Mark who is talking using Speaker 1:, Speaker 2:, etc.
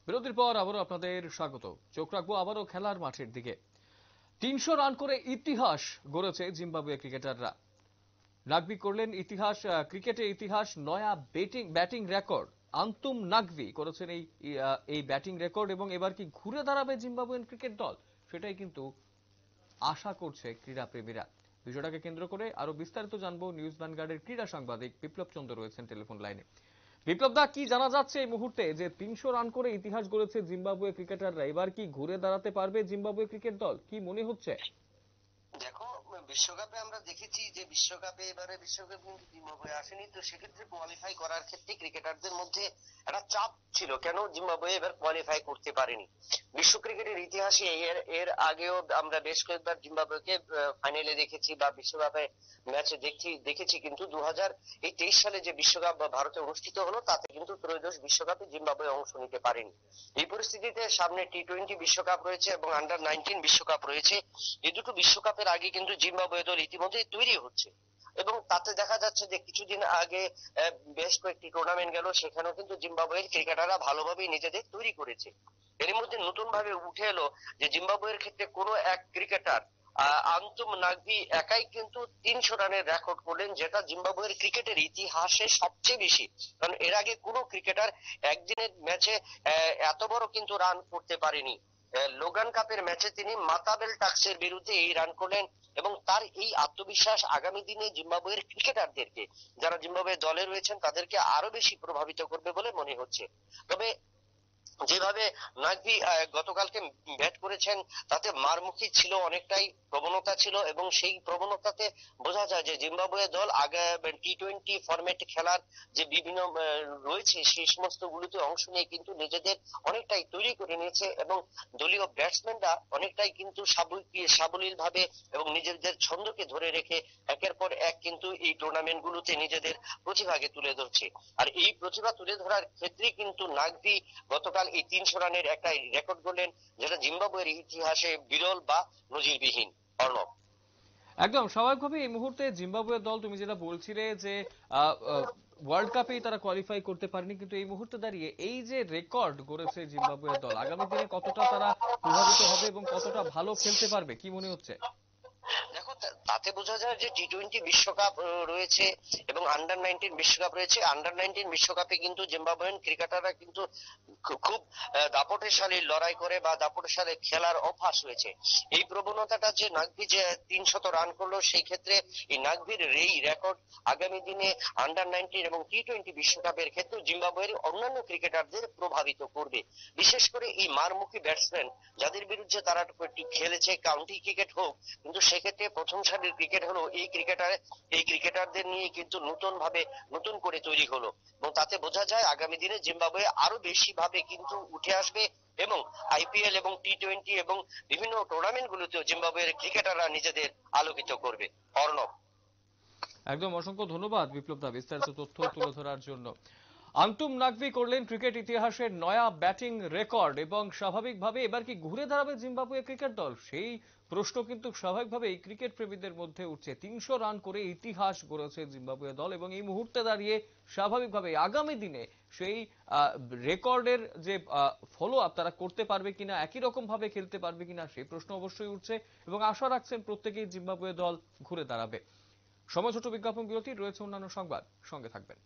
Speaker 1: বিরতির পর আবারও আপনাদের স্বাগত। চোখ রাখবো আবারও খেলার মাঠের দিকে। ৩০০ রান করে ইতিহাস গড়েছে জিম্বাবুয়ে ক্রিকেটাররা। নাকভি করলেন ইতিহাস, ক্রিকেটের ইতিহাস, নয়া ব্যাটিং রেকর্ড। আন্তুম নাকভি করেছেন এই ব্যাটিং রেকর্ড এবং এবার কি ঘুরে দাঁড়াবে জিম্বাবুয়েন ক্রিকেট দল, সেটাই কিন্তু আশা করছে ক্রীড়াপ্রেমীরা। বিষয়টাকে কেন্দ্র করে আরো বিস্তারিত জানবো। নিউজ ভ্যানগার্ডের ক্রীড়া সাংবাদিক বিপ্লব চন্দ্র রয়েছেন টেলিফোন লাইনে। বিপ্লব দা, কি জানা যাচ্ছে এই মুহূর্তে যে ৩০০ রান করে ইতিহাস গড়েছে জিম্বাবুয়ে ক্রিকেটাররা, এবার কি ঘুরে দাঁড়াতে পারবে জিম্বাবুয়ে ক্রিকেট দল, কি মনে হচ্ছে?
Speaker 2: দেখো, বিশ্বকাপে আমরা দেখেছি যে বিশ্বকাপে এবারে বিশ্বকাপ কিন্তু জিম্বাবুয়ে আসেনি, তো সেক্ষেত্রে কোয়ালিফাই করার ক্ষেত্রে ক্রিকেটারদের মধ্যে একটা চাপ ছিল, কেন জিম্বাবুয়ে এবার কোয়ালিফাই করতে পারেনি। বিশ্ব ক্রিকেটের ইতিহাসে এর আগেও আমরা বেশ কয়েকবার জিম্বাবুয়েকে ফাইনালে দেখেছি বা বিশ্বকাপে ম্যাচে দেখেছি, কিন্তু 2023 সালে যে বিশ্বকাপ ভারতে অনুষ্ঠিত হলো তাতে কিন্তু ত্রয়োদশ বিশ্বকাপে জিম্বাবুয়ে অংশ নিতে পারেনি। এই পরিস্থিতিতে সামনে টি-20 বিশ্বকাপ রয়েছে এবং আন্ডার-19 বিশ্বকাপ রয়েছে। এই দুটো বিশ্বকাপের আগে কিন্তু জিম্বাবুয়ে দল ইতিমধ্যেই তৈরি হচ্ছে এবং তাতে দেখা যাচ্ছে যে কিছুদিন আগে বেশ কয়েকটি টুর্নামেন্ট গেল, সেখানেও কিন্তু জিম্বাবুয়ের ক্রিকেটাররা ভালোভাবেই নিজেদের তৈরি করেছে। এর মধ্যে নতুন ভাবে উঠে এলো যে জিম্বাবুয়ের ক্ষেত্রে কোনো এক ক্রিকেটার আন্তুম নাকভি একাই কিন্তু ৩০০ রানের রেকর্ড করলেন, যেটা জিম্বাবুয়ের ক্রিকেটের ইতিহাসে সবচেয়ে বেশি। কারণ এর আগে কোনো ক্রিকেটার একদিনের ম্যাচে এত বড় কিন্তু রান করতে পারেনি। লোগান কাপের ম্যাচে তিনি মাতাবেল টাক্সের বিরুদ্ধে এই রান করলেন এবং তার এই আত্মবিশ্বাস আগামী দিনে জিম্বাবুয়ের ক্রিকেটারদেরকে, যারা জিম্বাবুয়ে দলে রয়েছেন, তাদেরকে আরো বেশি প্রভাবিত করবে বলে মনে হচ্ছে। তবে যেভাবে নাকভি গতকালকে ব্যাট করেছেন তাতে মারমুখী ছিল, অনেকটাই প্রবণতা ছিল এবং সেই প্রবণতাতে বোঝা যায় যে জিম্বাবুয়ে দল আগে টি-20 ফরম্যাট খেলার যে বিভিন্ন রয়েছে সেই সমস্ত গুলোতে অংশ নিয়ে কিন্তু নিজেদের অনেকটাই তৈরি করে নিয়েছে এবং দলীয় ব্যাটসম্যানরা অনেকটাই কিন্তু সাবলীল ভাবে এবং নিজেদের ছন্দকে ধরে রেখে একের পর এক কিন্তু এই টুর্নামেন্ট গুলোতে নিজেদের প্রতিভাকে তুলে ধরছে। আর এই প্রতিভা তুলে ধরার ক্ষেত্রে কিন্তু নাকভি গতকাল এই ৩০০ রানের একটা রেকর্ড করলেন, যেটা জিম্বাবুয়ের ইতিহাসে বিরল বা নজিরবিহীন। অর্ণব,
Speaker 1: একদম স্বাভাবিকভাবে এই মুহূর্তে জিম্বাবুয়ে দল, তুমি যেটা বলছিলে যে ওয়ার্ল্ড কাপেই তারা কোয়ালিফাই করতে পারেনি, কিন্তু এই মুহূর্তে দাঁড়িয়ে এই যে রেকর্ড গড়েছে জিম্বাবুয়ে দল, আগামী দিনে কতটা তারা প্রভাবিত হবে এবং কতটা ভালো খেলতে পারবে, কি মনে হচ্ছে?
Speaker 2: দেখো, তাতে বোঝা যায় যে টি-20 বিশ্বকাপ রয়েছে এবং আন্ডার-19 বিশ্বকাপ রয়েছে। আন্ডার-19 বিশ্বকাপে কিন্তু জিম্বাবুয়েন ক্রিকেটাররা কিন্তু খুব দাপটেশালী লড়াই করে বা দাপটেশালী খেলার অভ্যাস রয়েছে। এই প্রবণতাটা যে নাকভি যে ৩০০ রান করলো, সেই ক্ষেত্রে এই নাকভির এই রেকর্ড আগামী দিনে আন্ডার-19 এবং টি-20 বিশ্বকাপের ক্ষেত্রে জিম্বাবুয়ের অন্যান্য ক্রিকেটারদের প্রভাবিত করবে। বিশেষ করে এই মারমুখী ব্যাটসম্যান যাদের বিরুদ্ধে তারা খেলেছে, কাউন্টি ক্রিকেট হোক, কিন্তু সেক্ষেত্রে প্রথম সারির ক্রিকেট হলো এই ক্রিকেটারদের নিয়ে কিন্তু নতুন করে তৈরি হলো এবং তাতে বোঝা যায় আগামী দিনে জিম্বাবুয়ে আরো বেশি ভাবে কিন্তু উঠে আসবে এবং আইপিএল এবং টি-20 এবং বিভিন্ন টুর্নামেন্ট গুলোতেও জিম্বাবুয়ের ক্রিকেটাররা নিজেদের আলোকিত করবে। অর্ণব,
Speaker 1: একদম অসংখ্য ধন্যবাদ বিপ্লব দা বিস্তারিত তথ্য তুলে ধরার জন্য। আন্তুম নাকভি করলেন ক্রিকেট ইতিহাসের নয়া ব্যাটিং রেকর্ড এবং স্বাভাবিকভাবে এবার কি ঘুরে দাঁড়াবে জিম্বাবুয়ে ক্রিকেট দল, সেই প্রশ্ন কিন্তু স্বাভাবিকভাবেই ক্রিকেট প্রেমীদের মধ্যে উঠছে। ৩০০ রান করে ইতিহাস গড়েছে জিম্বাবুয়ে দল এবং এই মুহূর্তে দাঁড়িয়ে স্বাভাবিকভাবে আগামী দিনে সেই রেকর্ডের যে ফলো আপ তারা করতে পারবে কিনা, একই রকম ভাবে খেলতে পারবে কিনা, সেই প্রশ্ন অবশ্যই উঠছে এবং আশা রাখছেন প্রত্যেকেই জিম্বাবুয়ে দল ঘুরে দাঁড়াবে। সময় ছোট বিজ্ঞাপন বিরতি, রয়েছে অন্যান্য সংবাদ, সঙ্গে থাকবেন।